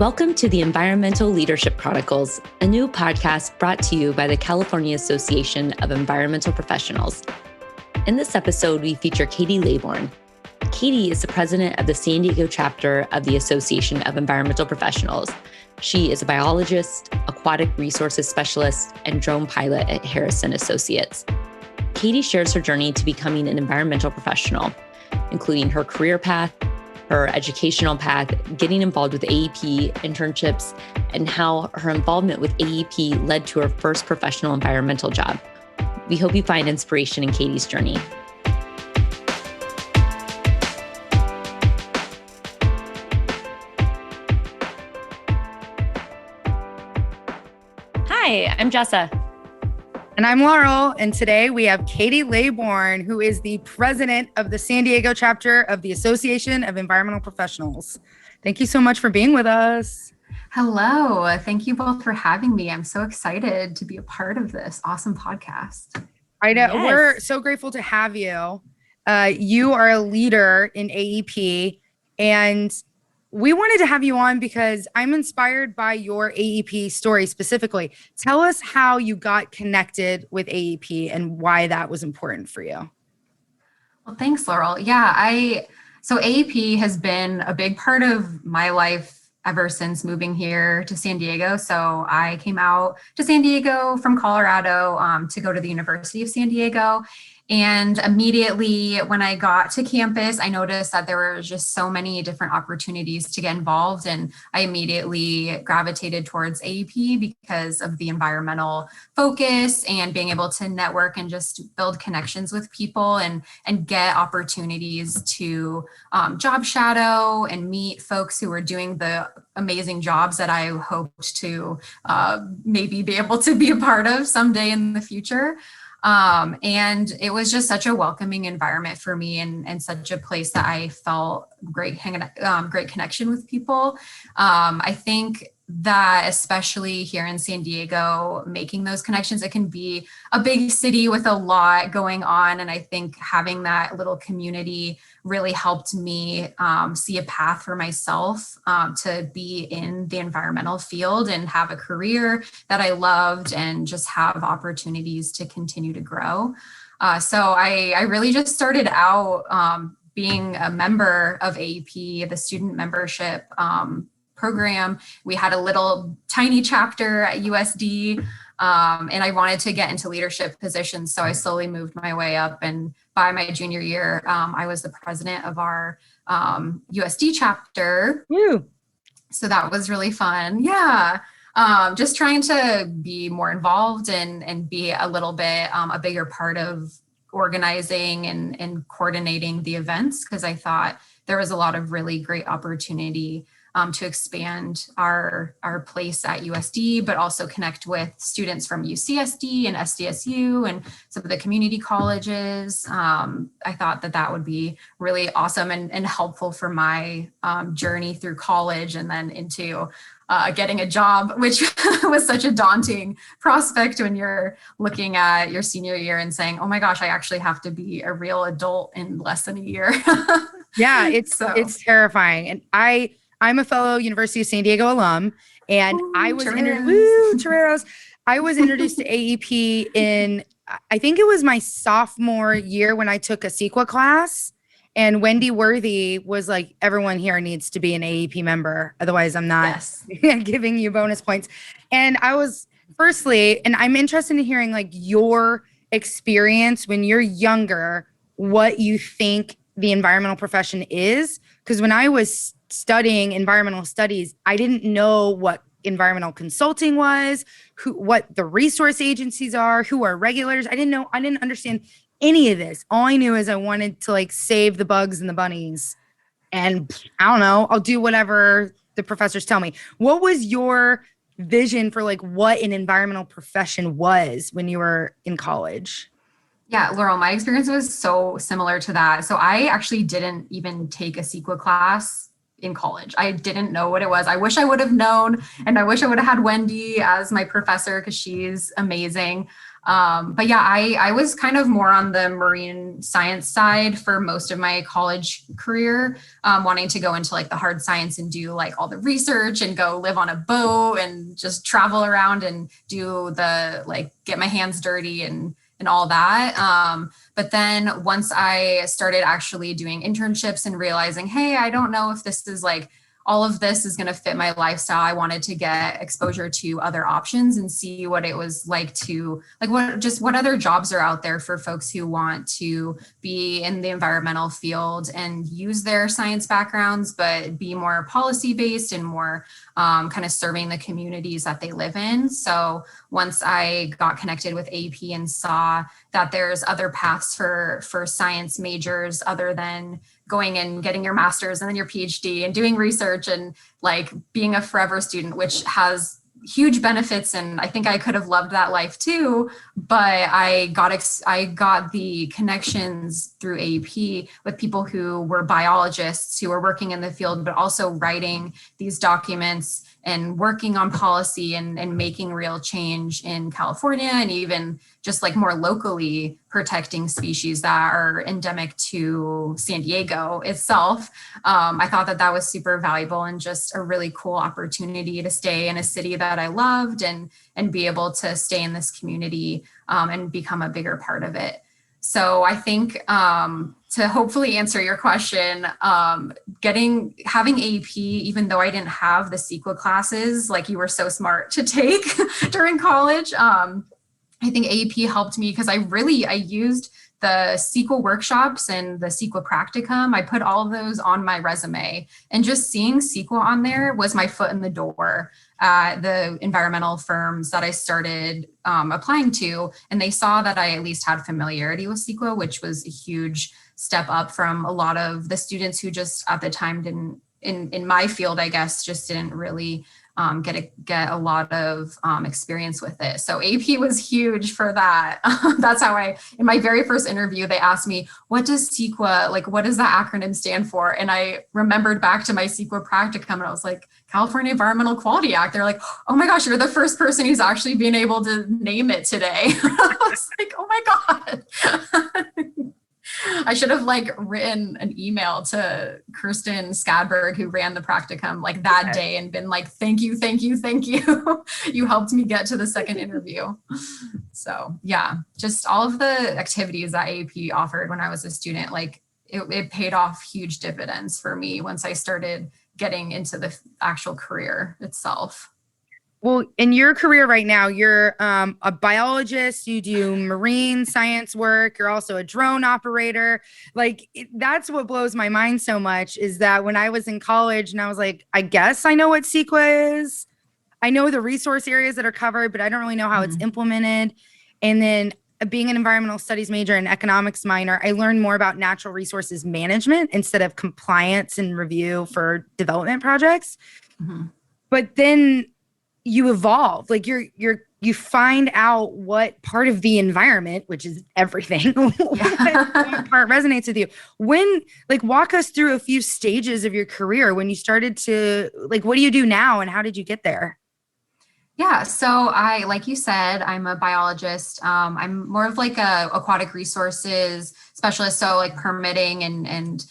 Welcome to the Environmental Leadership Chronicles, a new podcast brought to you by the California Association of Environmental Professionals. In this episode, we feature Katie Laybourn. Katie is the president of the San Diego chapter of the Association of Environmental Professionals. She is a biologist, aquatic resources specialist, and drone pilot at Harrison Associates. Katie shares her journey to becoming an environmental professional, including her career path, her educational path, getting involved with AEP, internships, and how her involvement with AEP led to her first professional environmental job. We hope you find inspiration in Katie's journey. Hi, I'm Jessa. And I'm Laurel, and today we have Katie Laybourn, who is the president of the San Diego chapter of the Association of Environmental Professionals. Thank you so much for being with us. Hello. Thank you both for having me. I'm so excited to be a part of this awesome podcast. I know. Yes. We're so grateful to have you. You are a leader in AEP, and we wanted to have you on because I'm inspired by your AEP story specifically. Tell us how you got connected with AEP and why that was important for you. Well, thanks, Laurel. Yeah, so AEP has been a big part of my life ever since moving here to San Diego. So I came out to San Diego from Colorado to go to the University of San Diego. And immediately when I got to campus, I noticed that there were just so many different opportunities to get involved. And I immediately gravitated towards AEP because of the environmental focus and being able to network and just build connections with people and get opportunities to job shadow and meet folks who are doing the amazing jobs that I hoped to maybe be able to be a part of someday in the future. And it was just such a welcoming environment for me and such a place that I felt great connection with people. I think that especially here in San Diego, making those connections, it can be a big city with a lot going on. And I think having that little community really helped me see a path for myself to be in the environmental field and have a career that I loved and just have opportunities to continue to grow. So I really just started out being a member of AEP, the student membership program. We had a little tiny chapter at USD, and I wanted to get into leadership positions. So I slowly moved my way up. And by my junior year, I was the president of our USD chapter. Woo. So that was really fun. Yeah. Just trying to be more involved and be a little bit a bigger part of organizing and coordinating the events, because I thought there was a lot of really great opportunity to expand our place at USD, but also connect with students from UCSD and SDSU and some of the community colleges. I thought that would be really awesome and helpful for my journey through college and then into getting a job, which was such a daunting prospect when you're looking at your senior year and saying, oh my gosh, I actually have to be a real adult in less than a year. Yeah, it's terrifying. And I'm a fellow University of San Diego alum, and I was introduced to AEP in, I think it was my sophomore year when I took a CEQA class, and Wendy Worthy was like, everyone here needs to be an AEP member. Otherwise I'm not giving you bonus points. And I was firstly, and I'm interested in hearing like your experience when you're younger, what you think the environmental profession is. Because when I was studying environmental studies, I didn't know what environmental consulting was, what the resource agencies are, who are regulators. I didn't understand any of this. All I knew is I wanted to like save the bugs and the bunnies. And I don't know, I'll do whatever the professors tell me. What was your vision for like what an environmental profession was when you were in college? Yeah, Laurel, my experience was so similar to that. So I actually didn't even take a CEQA class in college. I didn't know what it was. I wish I would have known, and I wish I would have had Wendy as my professor because she's amazing. But yeah, I was kind of more on the marine science side for most of my college career, wanting to go into like the hard science and do like all the research and go live on a boat and just travel around and do the like get my hands dirty and all that. But then once I started actually doing internships and realizing, hey, I don't know if this is like all of this is going to fit my lifestyle. I wanted to get exposure to other options and see what it was like to like what other jobs are out there for folks who want to be in the environmental field and use their science backgrounds, but be more policy based and more kind of serving the communities that they live in. So once I got connected with AP and saw that there's other paths for science majors other than going and getting your master's and then your PhD and doing research and like being a forever student, which has huge benefits. And I think I could have loved that life too, but I got the connections through AP with people who were biologists who were working in the field, but also writing these documents and working on policy and making real change in California and even just like more locally protecting species that are endemic to San Diego itself. I thought that was super valuable and just a really cool opportunity to stay in a city that I loved and be able to stay in this community and become a bigger part of it. So I think to hopefully answer your question, having AP, even though I didn't have the CEQA classes, like you were so smart to take during college, I think AP helped me because I used the CEQA workshops and the CEQA practicum. I put all of those on my resume, and just seeing CEQA on there was my foot in the door at the environmental firms that I started applying to. And they saw that I at least had familiarity with CEQA, which was a huge step up from a lot of the students who just at the time didn't, in my field, I guess, just didn't really get a lot of experience with it. So AP was huge for that. That's how in my very first interview, they asked me, what does CEQA, like, what does that acronym stand for? And I remembered back to my CEQA practicum and I was like, California Environmental Quality Act. They're like, oh my gosh, you're the first person who's actually been able to name it today. I was like, oh my God. I should have like written an email to Kirsten Skadberg, who ran the practicum like that day and been like, thank you. You helped me get to the second interview. So yeah, just all of the activities that AP offered when I was a student, like it paid off huge dividends for me once I started getting into the actual career itself. Well, in your career right now, you're a biologist, you do marine science work, you're also a drone operator. Like that's what blows my mind so much is that when I was in college and I was like, I guess I know what CEQA is. I know the resource areas that are covered, but I don't really know how it's implemented. And then being an environmental studies major and economics minor, I learned more about natural resources management instead of compliance and review for development projects. Mm-hmm. But then you evolve, like you find out what part of the environment, which is everything, what part resonates with you. When, like, walk us through a few stages of your career when you started to, like, what do you do now and how did you get there? Yeah, so like you said, I'm a biologist. I'm more of like a aquatic resources specialist, so like permitting and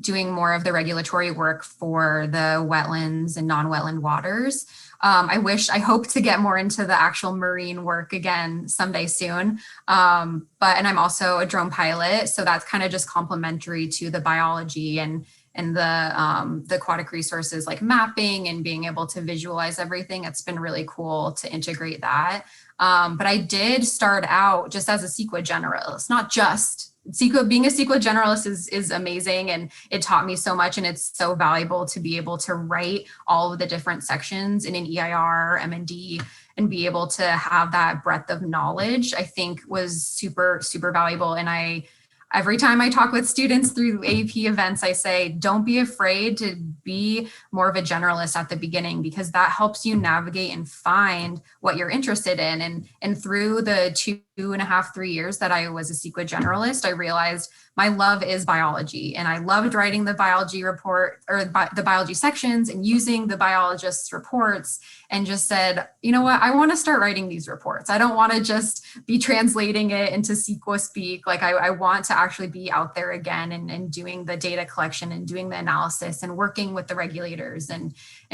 doing more of the regulatory work for the wetlands and non-wetland waters. I hope to get more into the actual marine work again someday soon. And I'm also a drone pilot. So that's kind of just complementary to the biology and the aquatic resources like mapping and being able to visualize everything. It's been really cool to integrate that. But I did start out just as a CEQA generalist, not just CEQA. Being a CEQA generalist is amazing, and it taught me so much, and it's so valuable to be able to write all of the different sections in an EIR, M&D, and be able to have that breadth of knowledge, I think was super, super valuable. And every time I talk with students through AP events, I say, don't be afraid to be more of a generalist at the beginning, because that helps you navigate and find what you're interested in. And through the 2 2.5, 3 years that I was a CEQA generalist, I realized my love is biology, and I loved writing the biology report or the biology sections and using the biologist's reports, and just said, you know what, I want to start writing these reports. I don't want to just be translating it into CEQA speak. Like I want to actually be out there again and doing the data collection and doing the analysis and working with the regulators and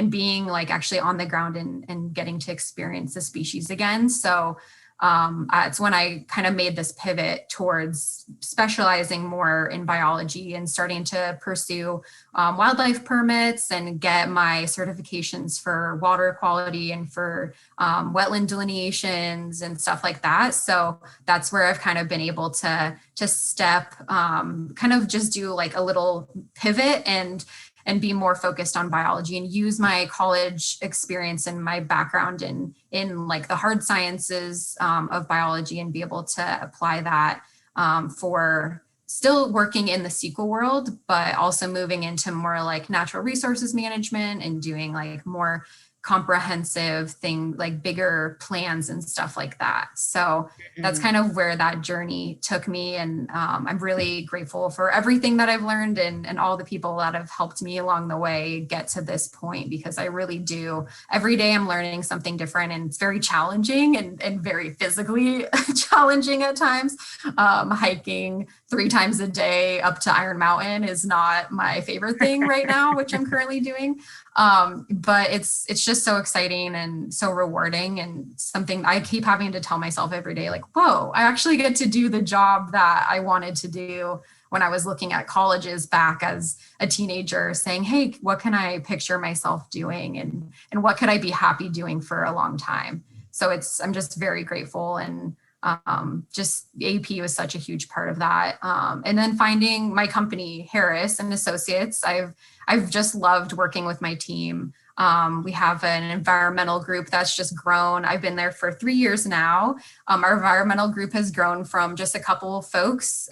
being like actually on the ground and getting to experience the species again. So it's when I kind of made this pivot towards specializing more in biology and starting to pursue wildlife permits and get my certifications for water quality and for wetland delineations and stuff like that. So that's where I've kind of been able to step, kind of just do like a little pivot and be more focused on biology and use my college experience and my background in like the hard sciences of biology and be able to apply that for still working in the CEQA world, but also moving into more like natural resources management and doing like more comprehensive thing, like bigger plans and stuff like that. So that's kind of where that journey took me. And I'm really grateful for everything that I've learned and all the people that have helped me along the way get to this point, because I really do. Every day I'm learning something different, and it's very challenging and very physically challenging at times. Hiking 3 times a day up to Iron Mountain is not my favorite thing right now, which I'm currently doing. But it's just so exciting and so rewarding, and something I keep having to tell myself every day, like, whoa, I actually get to do the job that I wanted to do when I was looking at colleges back as a teenager, saying, hey, what can I picture myself doing, and what could I be happy doing for a long time? So I'm just very grateful, and just AP was such a huge part of that. And then finding my company, Harris and Associates, I've just loved working with my team. We have an environmental group that's just grown. I've been there for 3 years now. Our environmental group has grown from just a couple of folks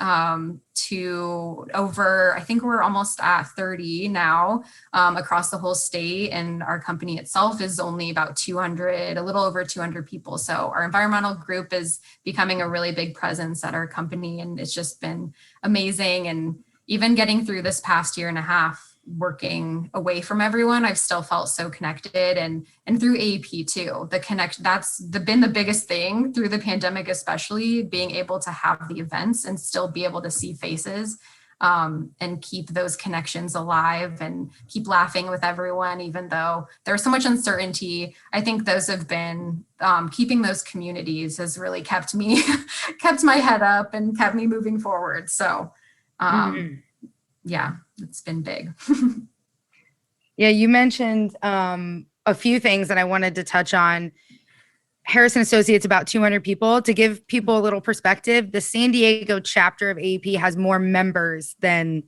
to over, I think we're almost at 30 now across the whole state. And our company itself is only about 200, a little over 200 people. So our environmental group is becoming a really big presence at our company. And it's just been amazing. And even getting through this past year and a half, working away from everyone, I've still felt so connected, and through AEP too. That's been the biggest thing through the pandemic, especially being able to have the events and still be able to see faces and keep those connections alive and keep laughing with everyone, even though there's so much uncertainty. I think those have been keeping those communities has really kept my head up and kept me moving forward. So yeah, it's been big. Yeah, you mentioned a few things that I wanted to touch on. Harrison Associates, about 200 people. To give people a little perspective, the San Diego chapter of AEP has more members than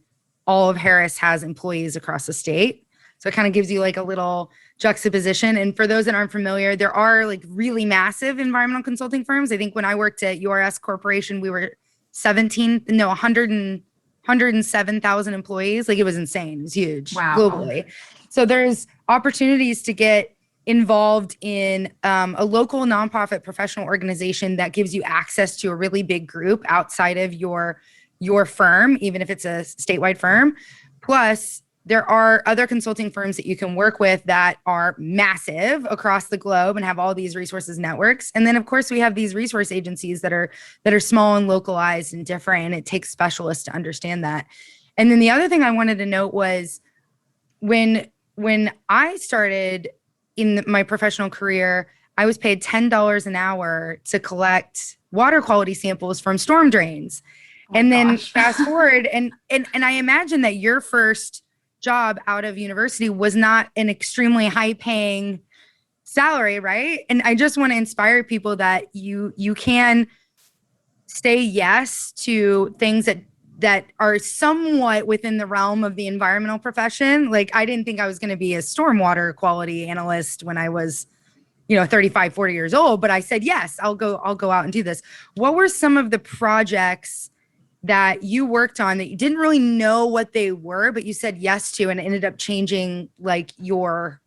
all of Harris has employees across the state. So it kind of gives you like a little juxtaposition. And for those that aren't familiar, there are like really massive environmental consulting firms. I think when I worked at URS Corporation, we were 107,000 employees. Like, it was insane. It was huge. Wow. Globally. So there's opportunities to get involved in a local nonprofit professional organization that gives you access to a really big group outside of your firm, even if it's a statewide firm. Plus, there are other consulting firms that you can work with that are massive across the globe and have all these resources networks. And then, of course, we have these resource agencies that are small and localized and different, and it takes specialists to understand that. And then the other thing I wanted to note was when I started in my professional career, I was paid $10 an hour to collect water quality samples from storm drains. And then fast forward, and I imagine that your first job out of university was not an extremely high paying salary, right? And I just want to inspire people that you can say yes to things that are somewhat within the realm of the environmental profession. Like, I didn't think I was going to be a stormwater quality analyst when I was 35, 40 years old, but I said, yes, I'll go out and do this. What were some of the projects that you worked on that you didn't really know what they were, but you said yes to, and it ended up changing like your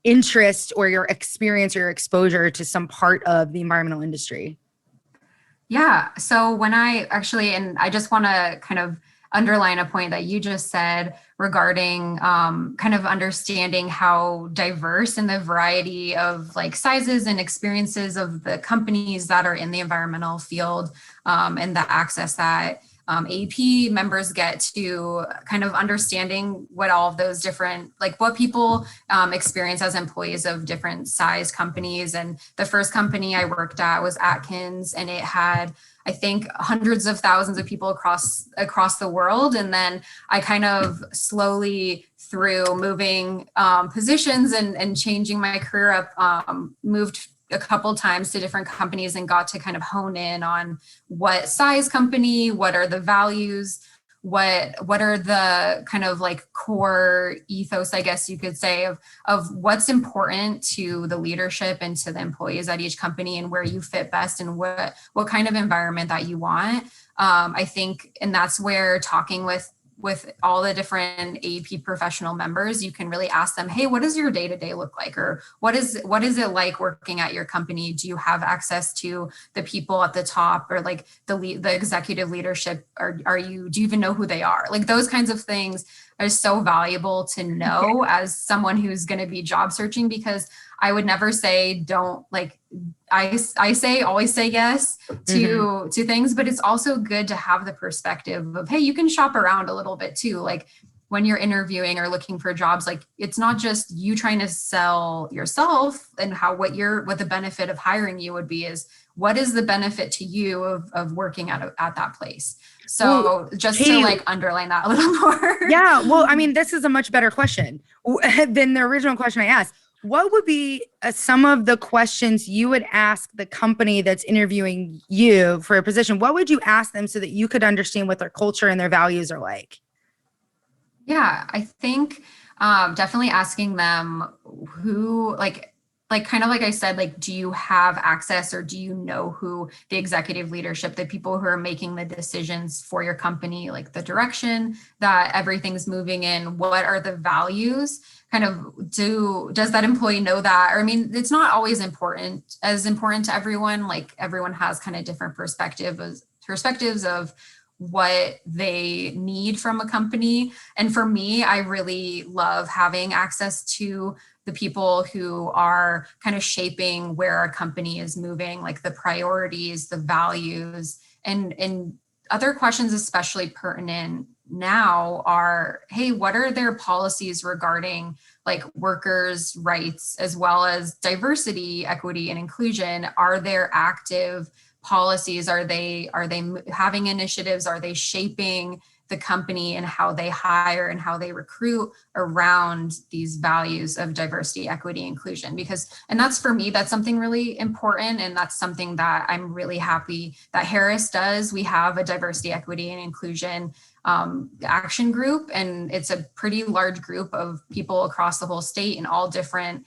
interest or your experience or your exposure to some part of the environmental industry? Yeah. So when and I just want to kind of underline a point that you just said regarding kind of understanding how diverse and the variety of like sizes and experiences of the companies that are in the environmental field, and the access that AP members get to kind of understanding what all of those different, like what people experience as employees of different size companies. And the first company I worked at was Atkins, and it had, I think, hundreds of thousands of people across the world. And then I kind of slowly, through moving positions and changing my career up, moved a couple times to different companies and got to kind of hone in on what size company, what are the values, what are the kind of like core ethos, I guess you could say, of what's important to the leadership and to the employees at each company, and where you fit best, and what kind of environment that you want. I think, and that's where talking with all the different AEP professional members, you can really ask them, hey, what does your day-to-day look like? Or what is it like working at your company? Do you have access to the people at the top, or like the executive leadership? Do you even know who they are? Like those kinds of things are so valuable to know as someone who's going to be job searching, because I would never say don't, like, I say always say yes to things, but it's also good to have the perspective of, hey, you can shop around a little bit too. Like when you're interviewing or looking for jobs, like it's not just you trying to sell yourself and what the benefit of hiring you would be, is what is the benefit to you of working at that place. So just to like underline that a little more. Yeah. Well, I mean, this is a much better question than the original question I asked. What would be some of the questions you would ask the company that's interviewing you for a position? What would you ask them so that you could understand what their culture and their values are like? Yeah, I think definitely asking them who, like kind of like I said, like, do you have access, or do you know who the executive leadership, the people who are making the decisions for your company, like the direction that everything's moving in, what are the values? Kind of does that employee know that? Or I mean, it's not always important to everyone. Like everyone has kind of different perspectives of what they need from a company. And for me, I really love having access to the people who are kind of shaping where our company is moving, like the priorities, the values, and other questions especially pertinent now are, hey, what are their policies regarding like workers' rights, as well as diversity, equity, and inclusion? Are there active policies? Are they having initiatives? Are they shaping the company and how they hire and how they recruit around these values of diversity, equity, inclusion? And that's, for me, that's something really important. And that's something that I'm really happy that Harris does. We have a diversity, equity, and inclusion action group, and it's a pretty large group of people across the whole state and all different.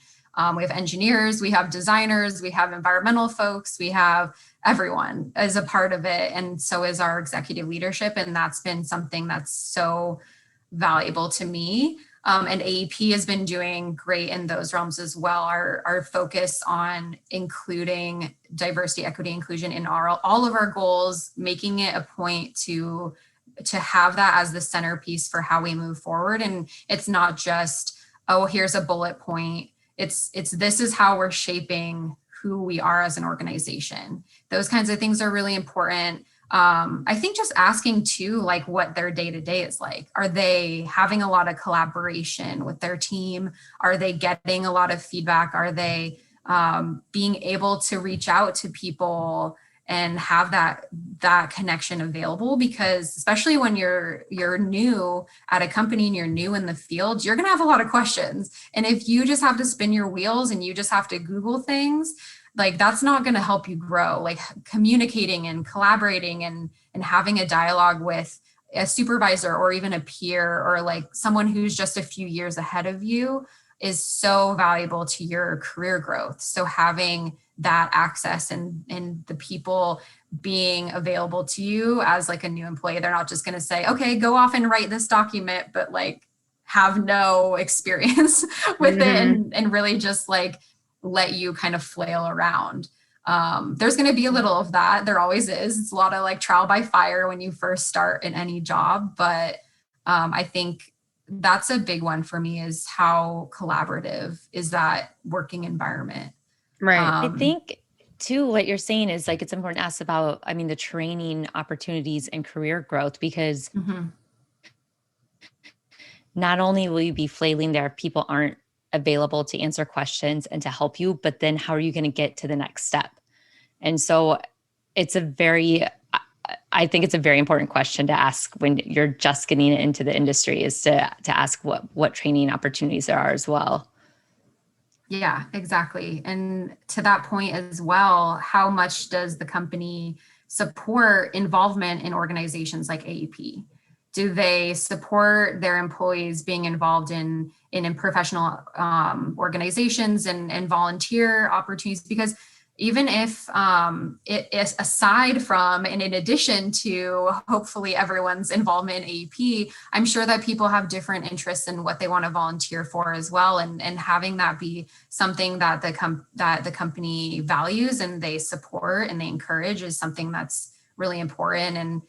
We have engineers, we have designers, we have environmental folks, we have everyone as a part of it. And so is our executive leadership. And that's been something that's so valuable to me. And AEP has been doing great in those realms as well. Our focus on including diversity, equity, inclusion in all of our goals, making it a point to have that as the centerpiece for how we move forward. And it's not just, oh, here's a bullet point. It's this is how we're shaping who we are as an organization. Those kinds of things are really important. I think just asking too, like what their day-to-day is like. Are they having a lot of collaboration with their team? Are they getting a lot of feedback? Are they being able to reach out to people and have that connection available? Because especially when you're new at a company and you're new in the field, you're going to have a lot of questions. And if you just have to spin your wheels and you just have to Google things, like that's not going to help you grow. Like communicating and collaborating and having a dialogue with a supervisor or even a peer or like someone who's just a few years ahead of you is so valuable to your career growth. So having that access and the people being available to you as like a new employee, they're not just going to say, okay, go off and write this document, but like have no experience with it and really just like let you kind of flail around. There's going to be a little of that. There always is. It's a lot of like trial by fire when you first start in any job. But I think that's a big one for me, is how collaborative is that working environment. Right. I think too, what you're saying is like, it's important to ask about, I mean, the training opportunities and career growth, because not only will you be flailing there if people aren't available to answer questions and to help you, but then how are you going to get to the next step? And so I think it's a very important question to ask when you're just getting into the industry, is to ask what training opportunities there are as well. Yeah, exactly. And to that point as well, how much does the company support involvement in organizations like AEP? Do they support their employees being involved in professional organizations and volunteer opportunities? Because even if it is aside from and in addition to hopefully everyone's involvement in AEP, I'm sure that people have different interests in what they want to volunteer for as well. And having that be something that the company values and they support and they encourage is something that's really important.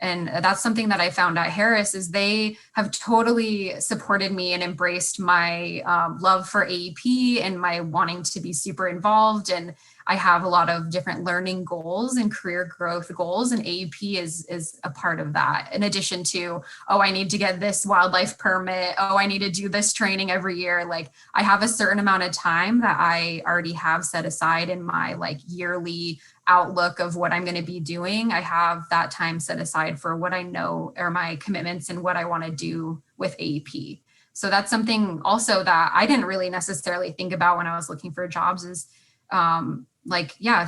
And that's something that I found at Harris, is they have totally supported me and embraced my love for AEP and my wanting to be super involved. And I have a lot of different learning goals and career growth goals, and AEP is a part of that. In addition to, I need to get this wildlife permit. I need to do this training every year. Like, I have a certain amount of time that I already have set aside in my like yearly outlook of what I'm going to be doing. I have that time set aside for what I know are my commitments and what I want to do with AEP. So that's something also that I didn't really necessarily think about when I was looking for jobs, is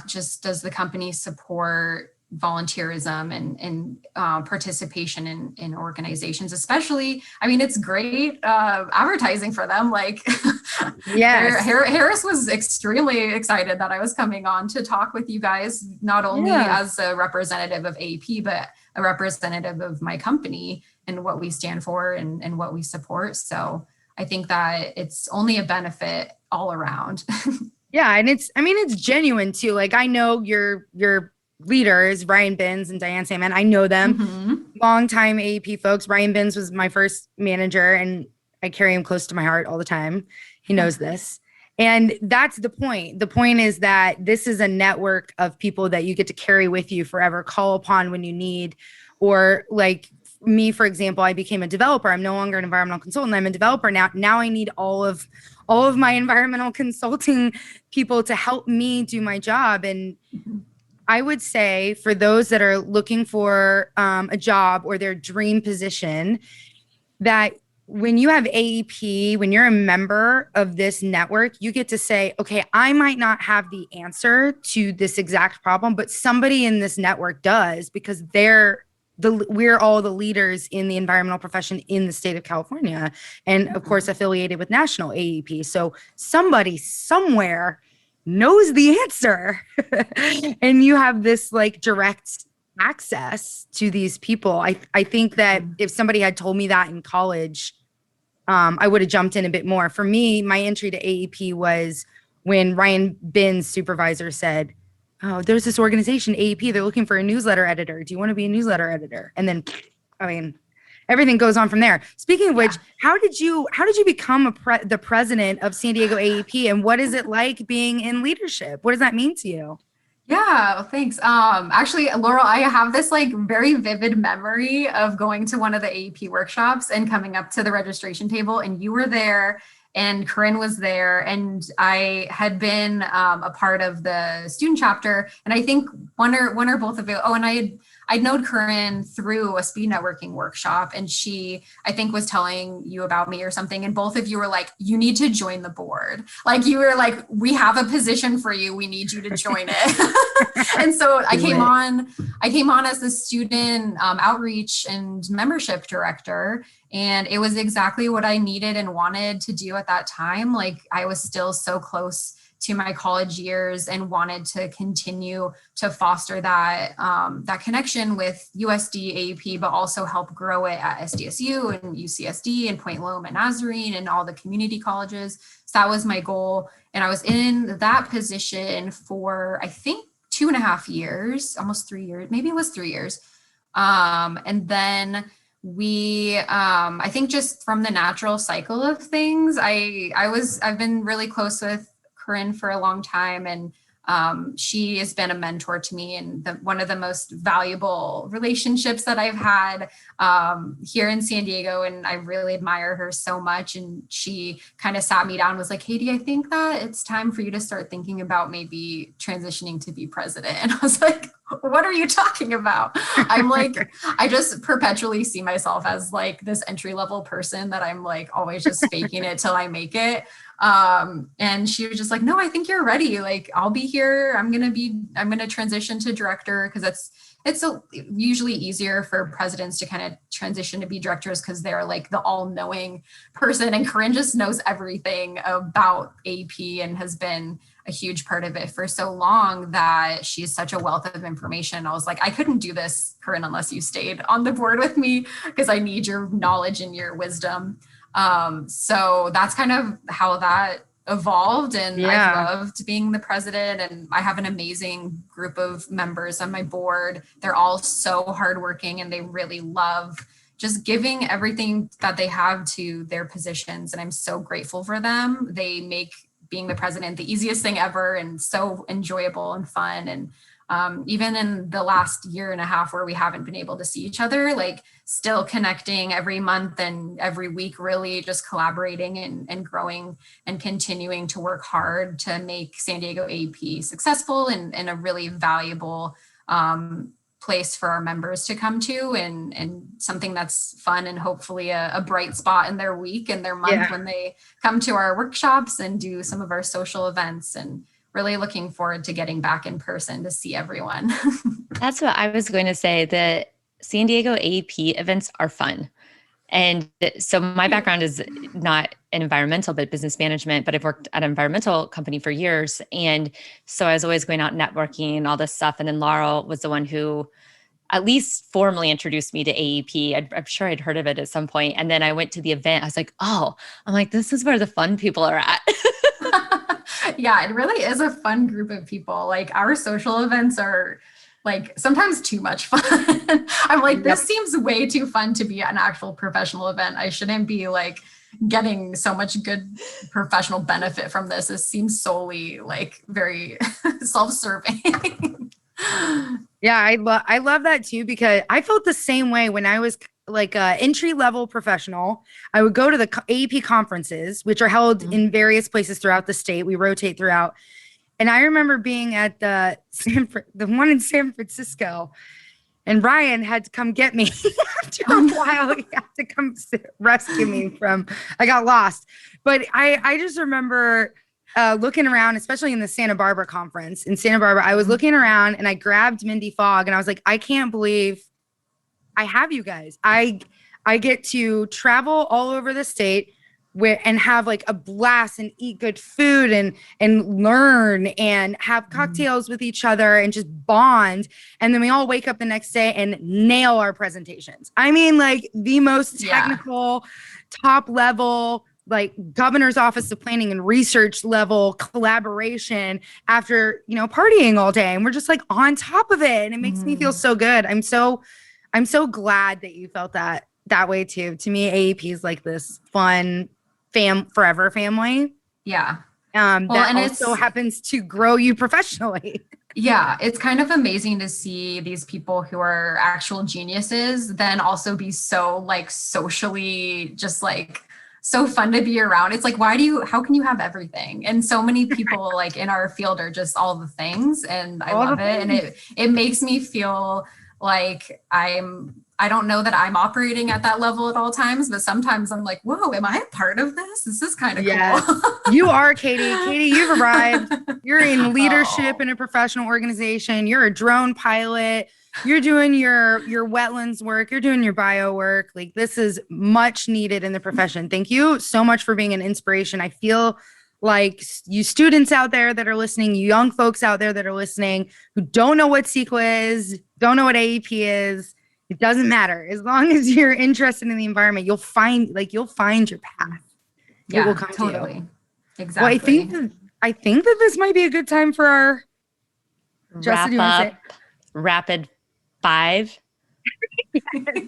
just does the company support volunteerism and participation in organizations, especially, I mean, it's great advertising for them. Like, yes. Harris was extremely excited that I was coming on to talk with you guys, not only as a representative of AEP, but a representative of my company and what we stand for and what we support. So I think that it's only a benefit all around. Yeah. And it's genuine too. Like, I know your leaders, Ryan Binns and Diane Salmon. I know them, longtime AEP folks. Ryan Binns was my first manager, and I carry him close to my heart all the time. He knows this. And that's the point. The point is that this is a network of people that you get to carry with you forever, call upon when you need. Or like me, for example, I became a developer. I'm no longer an environmental consultant. I'm a developer now. Now I need all of my environmental consulting people to help me do my job. And I would say, for those that are looking for a job or their dream position, that when you have AEP, when you're a member of this network, you get to say, okay, I might not have the answer to this exact problem, but somebody in this network does, because we're all the leaders in the environmental profession in the state of California, and of course affiliated with national AEP. So somebody somewhere knows the answer and you have this like direct access to these people. I think that if somebody had told me that in college, I would have jumped in a bit more. For me, my entry to AEP was when Ryan Binns' supervisor said, oh, there's this organization, AEP, they're looking for a newsletter editor. Do you want to be a newsletter editor? And then, I mean, everything goes on from there. Speaking of which, how did you become the president of San Diego AEP, and what is it like being in leadership? What does that mean to you? Yeah, well, thanks. Actually, Laurel, I have this like very vivid memory of going to one of the AEP workshops and coming up to the registration table, and you were there and Corinne was there, and I had been a part of the student chapter, and I think one or both of you. Oh, and I'd known Corinne through a speed networking workshop, and she, I think, was telling you about me or something, and both of you were like, you need to join the board. Like, you were like, we have a position for you, we need you to join it. And so I came on as the student outreach and membership director, and it was exactly what I needed and wanted to do at that time. Like, I was still so close to my college years and wanted to continue to foster that that connection with USD AEP, but also help grow it at SDSU and UCSD and Point Loma and Nazarene and all the community colleges. So that was my goal. And I was in that position for, I think, 2.5 years, almost 3 years, maybe it was 3 years. And then I think just from the natural cycle of things, I've been really close with Corinne for a long time, and she has been a mentor to me, and one of the most valuable relationships that I've had here in San Diego. And I really admire her so much. And she kind of sat me down and was like, Katie, I think that it's time for you to start thinking about maybe transitioning to be president. And I was like, what are you talking about? I'm like, I just perpetually see myself as like this entry-level person that I'm like always just faking it till I make it. And she was just like, no, I think you're ready. Like, I'll be here. I'm going to transition to director, because it's usually easier for presidents to kind of transition to be directors, because they're like the all-knowing person. And Corinne just knows everything about AP and has been a huge part of it for so long that she's such a wealth of information. I was like, I couldn't do this, Corinne, unless you stayed on the board with me, because I need your knowledge and your wisdom. So that's kind of how that evolved. And I loved being the president, and I have an amazing group of members on my board. They're all so hardworking, and they really love just giving everything that they have to their positions. And I'm so grateful for them. They make being the president the easiest thing ever, and so enjoyable and fun. And even in the last 1.5 years where we haven't been able to see each other, like still connecting every month and every week, really just collaborating and growing and continuing to work hard to make San Diego AP successful and a really valuable place for our members to come to, and something that's fun and hopefully a bright spot in their week and their month when they come to our workshops and do some of our social events. And really looking forward to getting back in person to see everyone. That's what I was going to say. The San Diego AP events are fun. And so my background is not in environmental, but business management, but I've worked at an environmental company for years. And so I was always going out networking and all this stuff. And then Laurel was the one who at least formally introduced me to AEP. I'm sure I'd heard of it at some point. And then I went to the event. I was like, oh, I'm like, this is where the fun people are at. Yeah, it really is a fun group of people. Like, our social events are like sometimes too much fun. I'm like, this seems way too fun to be an actual professional event. I shouldn't be like getting so much good professional benefit from this. It seems solely like very self-serving. Yeah, I love that too, because I felt the same way when I was like a entry-level professional. I would go to the AEP conferences, which are held in various places throughout the state. We rotate throughout. And I remember being at the one in San Francisco, and Ryan had to come get me after a while. He had to come rescue me from, I got lost. But I just remember looking around, especially in the Santa Barbara conference. In Santa Barbara, I was looking around and I grabbed Mindy Fogg and I was like, I can't believe I have you guys. I get to travel all over the state and have like a blast and eat good food and learn and have cocktails with each other and just bond. And then we all wake up the next day and nail our presentations. I mean, like the most technical, top level, like governor's office of planning and research level collaboration after, partying all day. And we're just like on top of it. And it makes me feel so good. I'm so glad that you felt that way too. To me, AEP is like this fun forever family. Yeah. That also happens to grow you professionally. Yeah, it's kind of amazing to see these people who are actual geniuses then also be so like socially just like so fun to be around. It's like, how can you have everything? And so many people like in our field are just all the things, and I love it. And it makes me feel like I don't know that I'm operating at that level at all times, but sometimes I'm like, whoa, am I a part of this? This is kind of cool. You are, Katie. Katie, you've arrived. You're in leadership in a professional organization. You're a drone pilot. You're doing your wetlands work. You're doing your bio work. Like, this is much needed in the profession. Thank you so much for being an inspiration. I feel like you students out there that are listening, you young folks out there that are listening who don't know what CEQA is, don't know what AEP is, it doesn't matter. As long as you're interested in the environment, you'll find your path. Yeah, it will come totally. to you. Exactly. Well, I think that this might be a good time for our Justin, wrap up rapid five.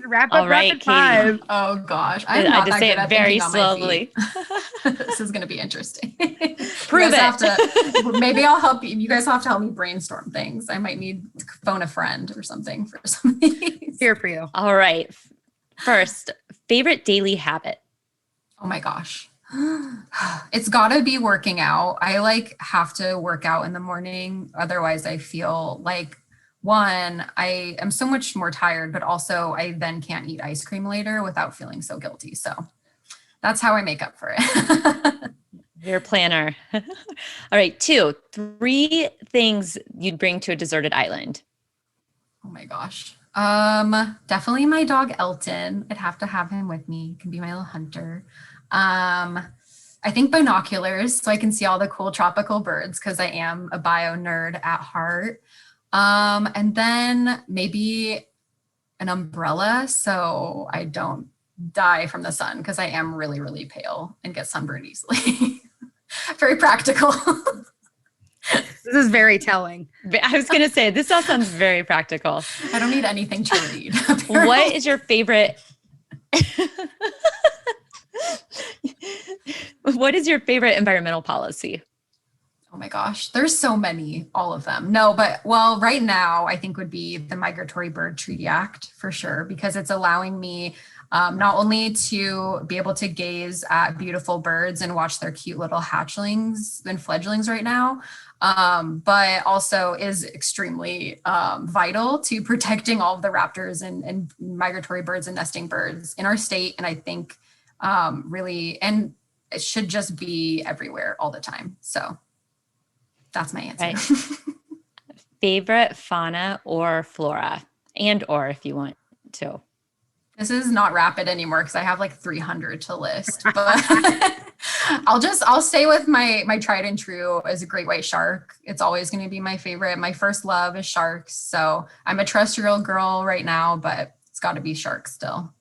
Wrap All up right, rapid five. Oh gosh, I I'm not just that say good it at very thinking slowly. on my feet. This is going to be interesting. Prove it. Maybe I'll help you. You guys will have to help me brainstorm things. I might need to phone a friend or something for some of these. Here for you. All right. First, favorite daily habit. Oh my gosh. It's got to be working out. I have to work out in the morning. Otherwise, I feel like one, I am so much more tired, but also I then can't eat ice cream later without feeling so guilty. So that's how I make up for it. Your planner. All right. 2, 3 things you'd bring to a deserted island. Oh my gosh. Definitely my dog Elton. I'd have to have him with me. He can be my little hunter. I think binoculars so I can see all the cool tropical birds because I am a bio nerd at heart. And then maybe an umbrella so I don't die from the sun because I am really, really pale and get sunburned easily. Very practical. This is very telling. I was going to say, this all sounds very practical. I don't need anything to read. What is your favorite? What is your favorite environmental policy? Oh my gosh, there's so many, all of them. No, but well, right now I think would be the Migratory Bird Treaty Act for sure, because it's allowing me not only to be able to gaze at beautiful birds and watch their cute little hatchlings and fledglings right now, but also is extremely vital to protecting all of the raptors and migratory birds and nesting birds in our state. And I think really, and it should just be everywhere all the time. So that's my answer. Right. Favorite fauna or flora, or if you want to. This is not rapid anymore because I have like 300 to list, but I'll stay with my tried and true as a great white shark. It's always going to be my favorite. My first love is sharks. So I'm a terrestrial girl right now, but it's got to be sharks still.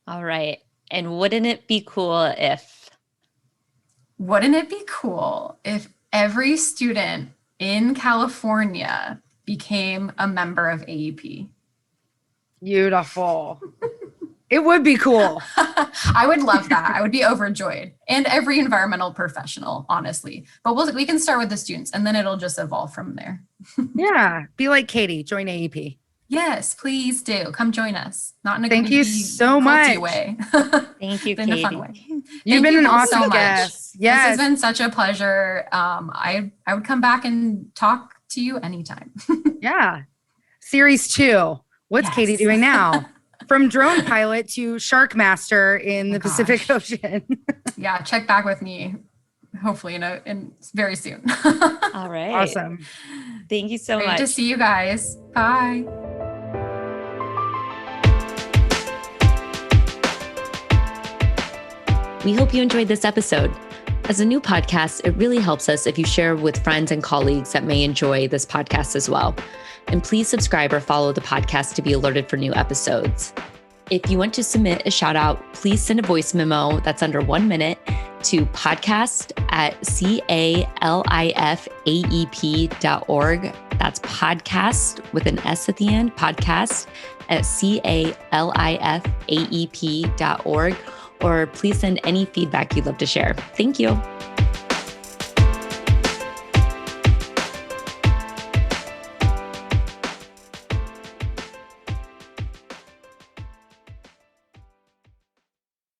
All right. And wouldn't it be cool if every student in California became a member of AEP? Beautiful. It would be cool. I would love that. I would be overjoyed. And every environmental professional, honestly. But we can start with the students and then it'll just evolve from there. Yeah. Be like Katie, join AEP. Yes, please do. Come join us. Not in a Thank you so much. way. Thank you, in Katie. a fun way. You've been an awesome guest. Yes. This has been such a pleasure. I would come back and talk to you anytime. Yeah. Series 2. What's Katie doing now? From drone pilot to shark master in the Pacific Ocean. Yeah, check back with me. Hopefully in very soon. All right. Awesome. Thank you so much. Great to see you guys. Bye. We hope you enjoyed this episode. As a new podcast, it really helps us if you share with friends and colleagues that may enjoy this podcast as well. And please subscribe or follow the podcast to be alerted for new episodes. If you want to submit a shout out, please send a voice memo that's under 1 minute to podcast@califAEP.org. That's podcast with an S at the end, podcast@califAEP.org. Or please send any feedback you'd love to share. Thank you.